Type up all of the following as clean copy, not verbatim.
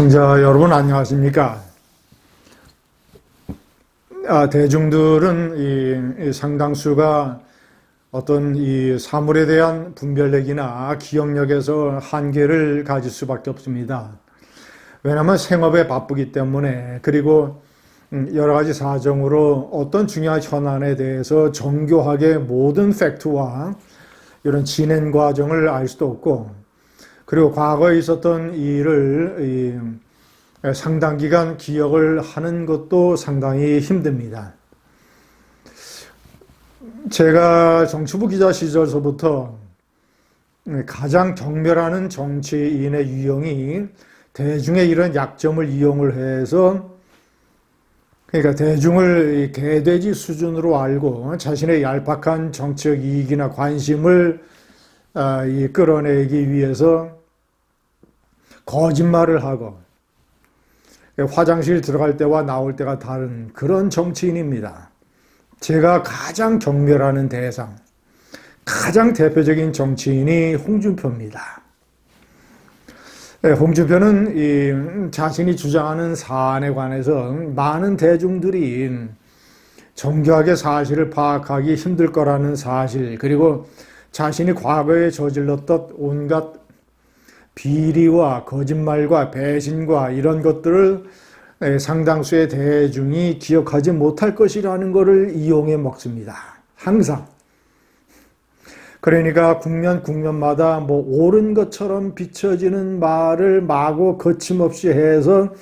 시청자 여러분 안녕하십니까? 대중들은 이 상당수가 어떤 이 사물에 대한 분별력이나 기억력에서 한계를 가질 수밖에 없습니다. 왜냐하면 생업에 바쁘기 때문에, 그리고 여러 가지 사정으로 어떤 중요한 현안에 대해서 정교하게 모든 팩트와 이런 진행 과정을 알 수도 없고, 그리고 과거에 있었던 일을 상당 기간 기억을 하는 것도 상당히 힘듭니다. 제가 정치부 기자 시절서부터 가장 경멸하는 정치인의 유형이 대중의 이런 약점을 이용을 해서, 그러니까 대중을 개돼지 수준으로 알고 자신의 얄팍한 정치적 이익이나 관심을 끌어내기 위해서 거짓말을 하고 화장실 들어갈 때와 나올 때가 다른 그런 정치인입니다. 제가 가장 경멸하는 대상, 가장 대표적인 정치인이 홍준표입니다. 홍준표는 자신이 주장하는 사안에 관해서 많은 대중들이 정교하게 사실을 파악하기 힘들 거라는 사실, 그리고 자신이 과거에 저질렀던 온갖 비리와 거짓말과 배신과 이런 것들을 상당수의 대중이 기억하지 못할 것이라는 것을 이용해 먹습니다. 항상. 그러니까 국면마다 뭐 옳은 것처럼 비춰지는 말을 마구 거침없이 해서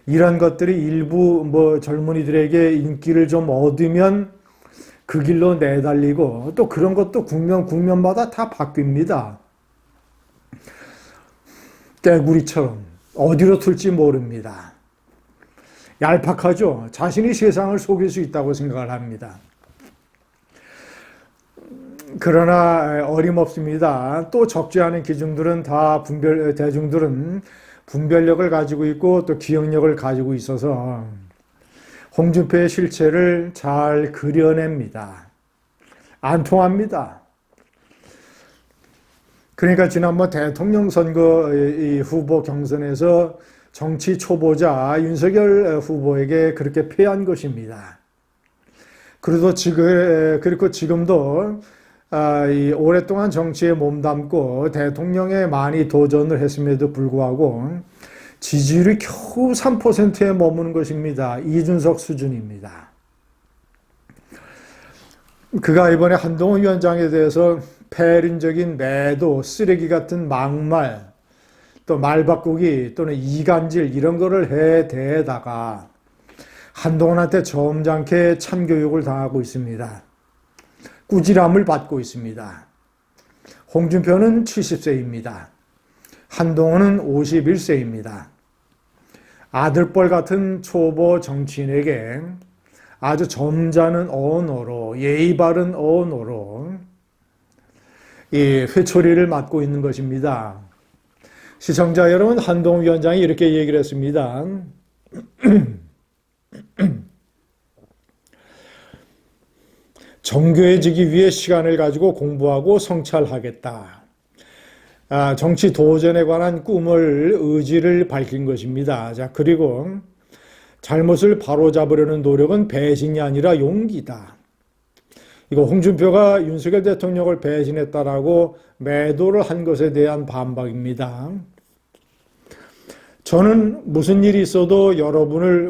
이런 것들이 일부 뭐 젊은이들에게 인기를 좀 얻으면 그 길로 내달리고, 또 그런 것도 국면마다 다 바뀝니다. 깨구리처럼 어디로 튈지 모릅니다. 얄팍하죠. 자신이 세상을 속일 수 있다고 생각을 합니다. 그러나 어림없습니다. 또 적지 않은 기중들은 다 대중들은 분별력을 가지고 있고 또 기억력을 가지고 있어서 홍준표의 실체를 잘 그려냅니다. 안 통합니다. 그러니까 지난번 대통령 선거 후보 경선에서 정치 초보자 윤석열 후보에게 그렇게 패한 것입니다. 그리고 지금도 오랫동안 정치에 몸담고 대통령에 많이 도전을 했음에도 불구하고 지지율이 겨우 3%에 머무는 것입니다. 이준석 수준입니다. 그가 이번에 한동훈 위원장에 대해서 폐륜적인 매도, 쓰레기 같은 막말, 또 말 바꾸기 또는 이간질 이런 거를 해대다가 한동훈한테 점잖게 참교육을 당하고 있습니다. 꾸지람을 받고 있습니다. 홍준표는 70세입니다. 한동훈은 51세입니다. 아들뻘 같은 초보 정치인에게 아주 점잖은 언어로, 예의 바른 언어로 이 회초리를 맞고 있는 것입니다. 시청자 여러분, 한동훈 위원장이 이렇게 얘기를 했습니다. 정교해지기 위해 시간을 가지고 공부하고 성찰하겠다. 정치 도전에 관한 꿈을, 의지를 밝힌 것입니다. 자, 그리고 잘못을 바로잡으려는 노력은 배신이 아니라 용기다. 이거 홍준표가 윤석열 대통령을 배신했다라고 매도를 한 것에 대한 반박입니다. 저는 무슨 일이 있어도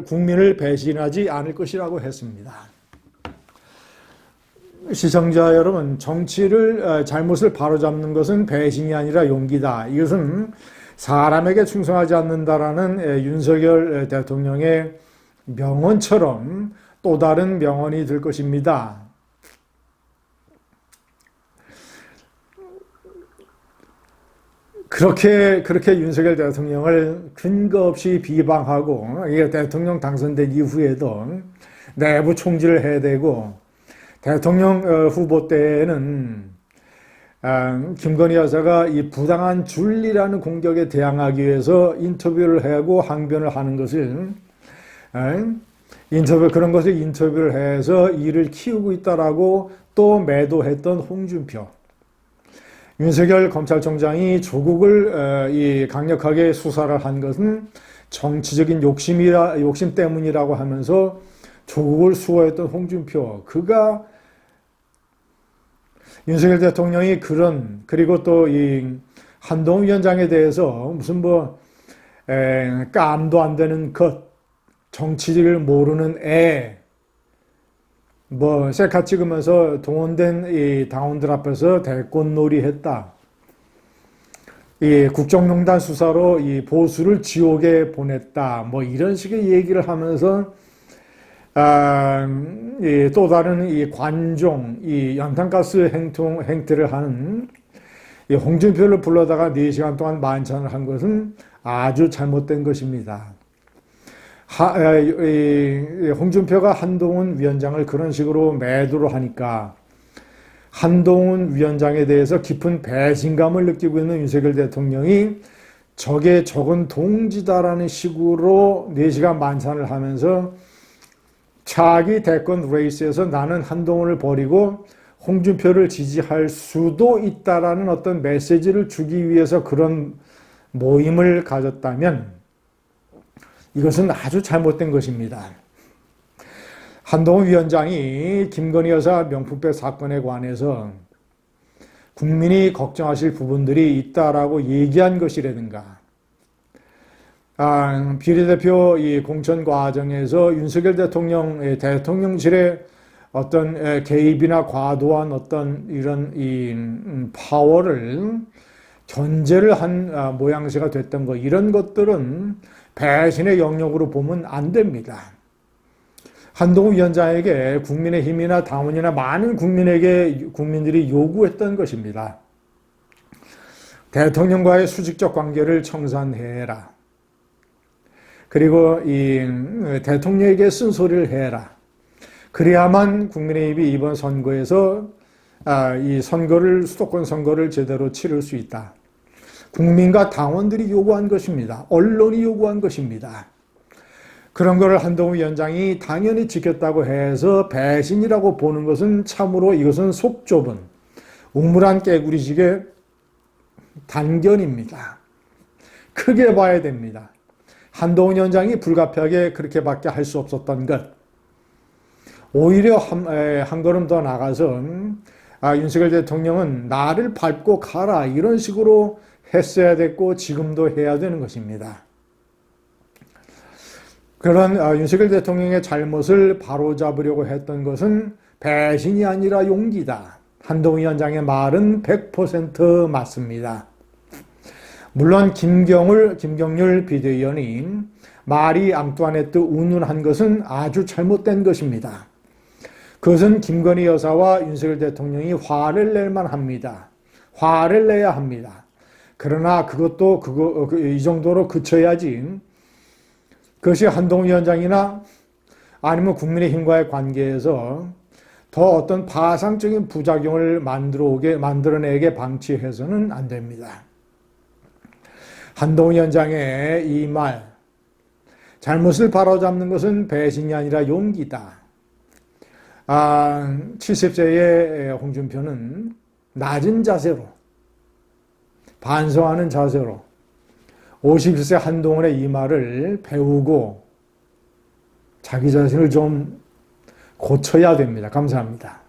국민을 배신하지 않을 것이라고 했습니다. 시청자 여러분, 잘못을 바로잡는 것은 배신이 아니라 용기다. 이것은 사람에게 충성하지 않는다라는 윤석열 대통령의 명언처럼 또 다른 명언이 될 것입니다. 그렇게 윤석열 대통령을 근거 없이 비방하고, 대통령 당선된 이후에도 내부 총질을 해대고, 대통령 후보 때에는 김건희 여사가 이 부당한 줄리라는 공격에 대항하기 위해서 인터뷰를 하고 항변을 하는 것을, 그런 것을 인터뷰를 해서 일을 키우고 있다라고 또 매도했던 홍준표. 윤석열 검찰총장이 조국을 강력하게 수사를 한 것은 정치적인 욕심 때문이라고 하면서 조국을 수호했던 홍준표, 그가 윤석열 대통령이 그리고 또 이 한동훈 위원장에 대해서 무슨 깜도 안 되는 것, 정치를 모르는 셀카 찍으면서 동원된 이 당원들 앞에서 대권놀이 했다. 이 국정농단 수사로 이 보수를 지옥에 보냈다. 이런 식의 얘기를 하면서 또 다른 이 관종, 이 연탄가스 행태를 하는 이 홍준표를 불러다가 4시간 동안 만찬을 한 것은 아주 잘못된 것입니다. 홍준표가 한동훈 위원장을 그런 식으로 매도를 하니까 한동훈 위원장에 대해서 깊은 배신감을 느끼고 있는 윤석열 대통령이 적의 적은 동지다라는 식으로 4시간 만찬을 하면서 차기 대권 레이스에서 나는 한동훈을 버리고 홍준표를 지지할 수도 있다라는 어떤 메시지를 주기 위해서 그런 모임을 가졌다면 이것은 아주 잘못된 것입니다. 한동훈 위원장이 김건희 여사 명품백 사건에 관해서 국민이 걱정하실 부분들이 있다라고 얘기한 것이라든가, 비례대표 이 공천 과정에서 윤석열 대통령의 대통령실의 어떤 개입이나 과도한 어떤 이런 파워를 견제를 한 모양새가 됐던 것, 이런 것들은 배신의 영역으로 보면 안 됩니다. 한동훈 위원장에게 국민의힘이나 당원이나 많은 국민들이 요구했던 것입니다. 대통령과의 수직적 관계를 청산해라. 그리고 이 대통령에게 쓴소리를 해라. 그래야만 국민의힘이 이번 선거에서 이 수도권 선거를 제대로 치를 수 있다. 국민과 당원들이 요구한 것입니다. 언론이 요구한 것입니다. 그런 것을 한동훈 위원장이 당연히 지켰다고 해서 배신이라고 보는 것은 참으로 이것은 속 좁은 우물안 깨구리식의 단견입니다. 크게 봐야 됩니다. 한동훈 위원장이 불가피하게 그렇게밖에 할 수 없었던 것. 오히려 한 걸음 더 나가서 윤석열 대통령은 나를 밟고 가라 이런 식으로 했어야 됐고 지금도 해야 되는 것입니다. 그런 윤석열 대통령의 잘못을 바로잡으려고 했던 것은 배신이 아니라 용기다. 한동훈 위원장의 말은 100% 맞습니다. 물론 김경률 비대위원이 마리 앙뚜아네트 운운한 것은 아주 잘못된 것입니다. 그것은 김건희 여사와 윤석열 대통령이 화를 낼만 합니다. 화를 내야 합니다. 그러나 그것도 이 정도로 그쳐야지. 그것이 한동훈 위원장이나 아니면 국민의힘과의 관계에서 더 어떤 파상적인 부작용을 만들어내게 방치해서는 안 됩니다. 한동훈 위원장의 이 말, 잘못을 바로잡는 것은 배신이 아니라 용기다. 70세의 홍준표는 낮은 자세로, 반성하는 자세로 51세 한동훈의 이 말을 배우고 자기 자신을 좀 고쳐야 됩니다. 감사합니다.